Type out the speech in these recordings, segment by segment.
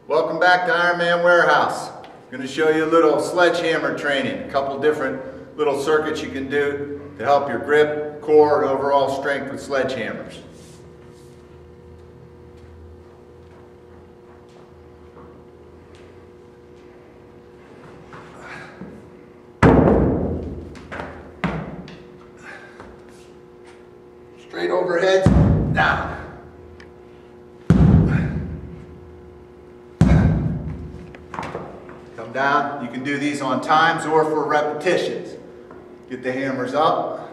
Welcome back to Ironman Warehouse. I'm going to show you a little sledgehammer training, a couple different little circuits you can do to help your grip, core, and overall strength with sledgehammers. Straight overhead, down. Come down. You can do these on times or for repetitions. Get the hammers up,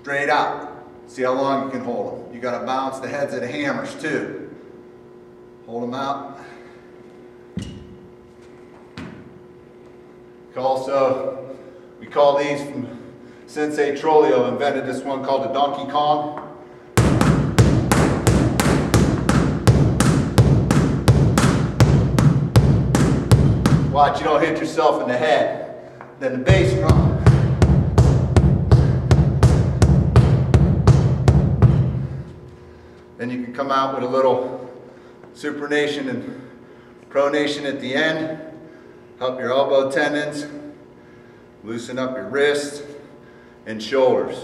straight out. See how long you can hold them. You got to bounce the heads of the hammers too. Hold them out. Also, we call these from Sensei Trollio, invented this one called the Donkey Kong. Watch you don't hit yourself in the head. Then the bass drum. Then you can come out with a little supination and pronation at the end. Help your elbow tendons. Loosen up your wrists and shoulders.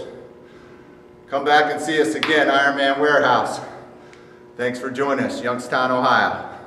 Come back and see us again, Ironman Warehouse. Thanks for joining us, Youngstown, Ohio.